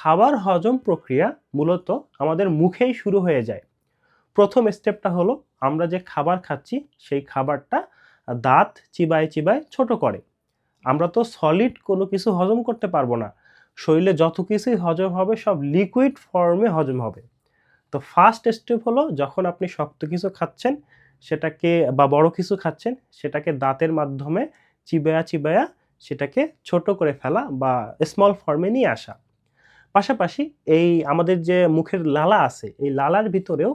খাবার হজম প্রক্রিয়া মূলত আমাদের মুখেই শুরু হয়ে যায়। প্রথম স্টেপটা হলো আমরা যে খাবার খাচ্ছি সেই খাবারটা দাঁত চিবায় চিবায় ছোট করে। আমরা তো সলিড কোনো কিছু হজম করতে পারবো না। শরীরে যত কিছুই হজম হবে সব লিকুইড ফর্মে হজম হবে। তো ফার্স্ট স্টেপ হলো যখন আপনি শক্ত কিছু খাচ্ছেন সেটাকে বা বড় কিছু খাচ্ছেন সেটাকে দাঁতের মাধ্যমে চিবায়া চিবায়া সেটাকে ছোট করে ফেলা বা স্মল ফর্মে নিয়ে আসা। পাশাপাশি এই আমাদের যে মুখের লালা আছে এই লালার ভিতরেও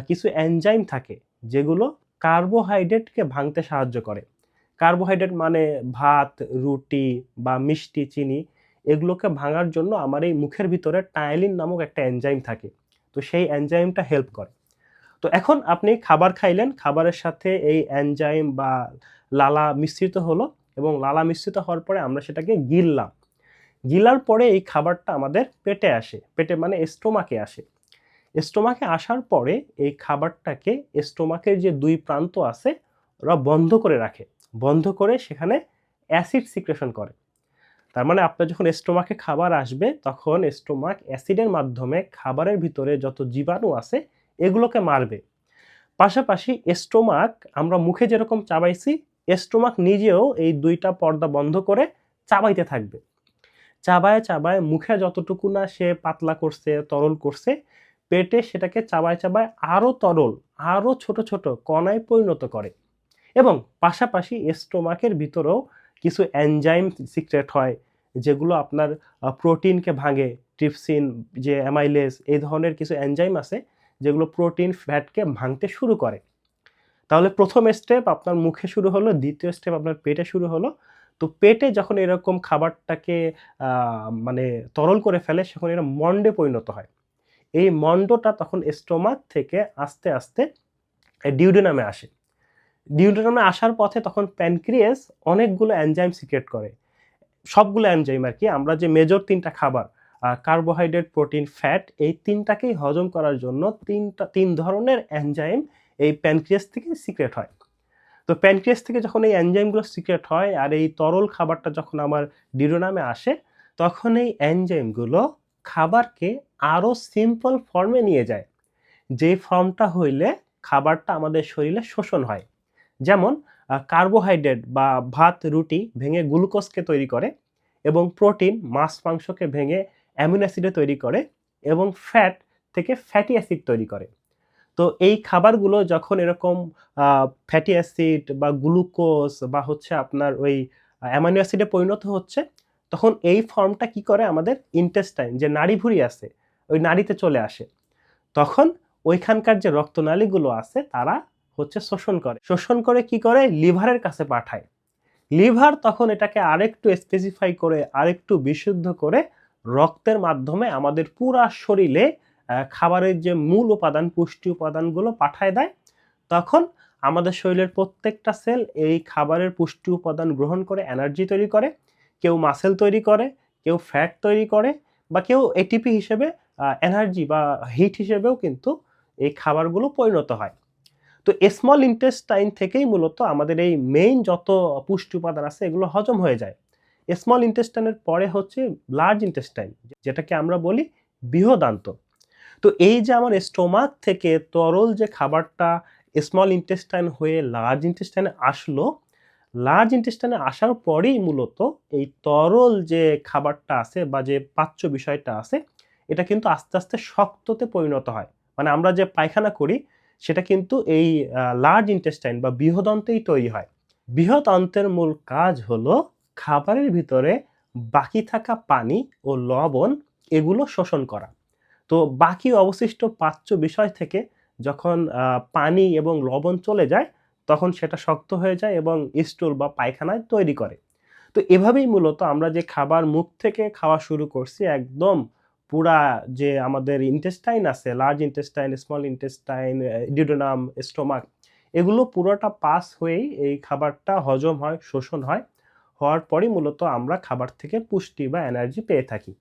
কিছু এনজাইম থাকে যেগুলো কার্বোহাইড্রেটকে ভাঙতে সাহায্য করে। কার্বোহাইড্রেট মানে ভাত, রুটি বা মিষ্টি, চিনি এগুলোকে ভাঙার জন্য আমার এই মুখের ভিতরে টায়ালিন নামক একটা এনজাইম থাকে। তো সেই এনজাইমটা হেল্প করে। তো এখন আপনি খাবার খাইলেন, খাবারের সাথে এই এনজাইম বা লালা মিশ্রিত হলো এবং লালা মিশ্রিত হওয়ার পরে আমরা সেটাকে গিললাম। গিলার পরে এই খাবারটা আমাদের পেটে আসে। পেটে মানে স্টোমাকে আসে। স্টোমাকে আসার পরে এই খাবারটাকে স্টোমাকের যে ২ প্রান্ত আছে ওরা বন্ধ করে রাখে। বন্ধ করে সেখানে অ্যাসিড সিক্রেশন করে। তার মানে আপনার যখন স্টোমাকে খাবার আসবে তখন স্টোমাক অ্যাসিডের মাধ্যমে খাবারের ভিতরে যত জীবাণু আছে এগুলোকে মারবে। পাশাপাশি স্টোমাক আমরা মুখে যেরকম চাবাইছি, স্টোমাক নিজেও এই ২ টা পর্দা বন্ধ করে চাবাইতে থাকবে। চাবায় চাবায় মুখে যতটুকু না সে পাতলা করছে, তরল করছে, পেটে সেটাকে চাবায় চাবায় আরো তরল, আরো ছোট ছোট কণায় পরিণত করে। এবং পাশাপাশি স্টোমাকের ভিতরেও কিছু এনজাইম সিক্রেট হয় যেগুলো আপনার প্রোটিনকে ভাঙে। ট্রিপসিন, যে অ্যামাইলেজ এই ধরনের কিছু এনজাইম আছে যেগুলো প্রোটিন, ফ্যাটকে ভাঙতে শুরু করে। তাহলে প্রথম স্টেপ আপনার মুখে শুরু হলো, দ্বিতীয় স্টেপ আপনার পেটে শুরু হলো। তো পেটে যখন এরকম খাবারটাকে মানে তরল করে ফেলে তখন এরা মন্ডে পরিণত হয়। এই মন্ডটা তখন স্টোমাক থেকে আস্তে আস্তে ডিউডেনামে আসে। ডিউডেনামে আসার পথে তখন প্যানক্রিয়াস অনেকগুলো এনজাইম সিক্রেট করে। সবগুলো এনজাইম আরকি। আমরা যে মেজর ৩ টা খাবার কার্বোহাইড্রেট, প্রোটিন, ফ্যাট এই ৩ টাকেই হজম করার জন্য ৩ ধরনের এনজাইম এই প্যানক্রিয়াস থেকে সিক্রেট হয়। তো প্যানক্রিয়াস থেকে যখন এই এনজাইমগুলো সিক্রেট হয় আর এই তরল খাবারটা যখন আমার ডিউডেনামে আসে তখন এই এনজাইমগুলো খাবারকে আরো সিম্পল ফর্মে নিয়ে যায়। যেই ফর্মটা হইলে খাবারটা আমাদের শরীরে শোষণ হয়। যেমন কার্বোহাইড্রেট বা ভাত, রুটি ভেঙে গ্লুকোজকে তৈরি করে এবং প্রোটিন মাছ, মাংসকে ভেঙে অ্যামিনো অ্যাসিডে তৈরি করে এবং ফ্যাট থেকে ফ্যাটি অ্যাসিড তৈরি করে। তো এই খাবারগুলো যখন এরকম ফ্যাটি অ্যাসিড বা গ্লুকোজ বা হচ্ছে আপনার ওই অ্যামাইনো অ্যাসিডে পরিণত হচ্ছে, তখন এই ফর্মটা কি করে আমাদের ইন্টেস্টাইন যে নাড়িভুঁড়ি আছে, ওই নাড়িতে চলে আসে। তখন ওইখানকার যে রক্তনালীগুলো আছে তারা হচ্ছে শোষণ করে। শোষণ করে কি করে? লিভারের কাছে পাঠায়। লিভার তখন এটাকে আরেকটু স্পেসিফাই করে, আরেকটু বিশুদ্ধ করে রক্তের মাধ্যমে আমাদের পুরা শরীরে খাবারের যে মূল উপাদান, পুষ্টি উপাদানগুলো পাঠায় দেয়। তখন আমাদের শরীরের প্রত্যেকটা সেল এই খাবারের পুষ্টি উপাদান গ্রহণ করে এনার্জি তৈরি করে। কেউ মাসল তৈরি করে, কেউ ফ্যাট তৈরি করে বা কেউ এটিপি হিসেবে এনার্জি বা হিট হিসেবেও কিন্তু এই খাবারগুলো পরিণত হয়। তো স্মল ইন্টেস্টাইন থেকেই মূলত আমাদের এই মেইন যত পুষ্টি উপাদান আছে এগুলো হজম হয়ে যায়। স্মল ইন্টেস্টাইনের পরে হচ্ছে লার্জ ইন্টেস্টাইন, যেটাকে আমরা বলি বৃহদান্ত। তো এই যে আমার স্টোমাক থেকে তরল যে খাবারটা স্মল ইন্টেস্টাইন হয়ে লার্জ ইন্টেস্টাইনে আসলো, লার্জ ইন্টেস্টাইনে আসার পরেই মূলত এই তরল যে খাবারটা আছে বা যে পাচ্য বিষয়টা আছে এটা কিন্তু আস্তে আস্তে শক্ততে পরিণত হয়। মানে আমরা যে পায়খানা করি সেটা কিন্তু এই লার্জ ইন্টেস্টাইন বা বৃহদন্তেই তৈরি হয়। বৃহদন্তের মূল কাজ হলো খাবারের ভিতরে বাকি থাকা পানি ও লবণ এগুলো শোষণ করা। তো বাকি অবশিষ্ট পাচ্য বিষয় থেকে যখন পানি এবং লবণ চলে যায় তখন সেটা শক্ত হয়ে যায় এবং স্টুল বা পায়খানায় তৈরি করে। তো এভাবেই মূলত আমরা যে খাবার মুখ থেকে খাওয়া শুরু করছি একদম পুরা যে আমাদের ইন্টেস্টাইন আছে, large intestine, small intestine, duodenum, stomach এগুলো পুরোটা পাস হয়েই এই খাবারটা হজম হয়, শোষণ হয়। হওয়ার পরই মূলত আমরা খাবার থেকে পুষ্টি বা এনার্জি পেয়ে থাকি।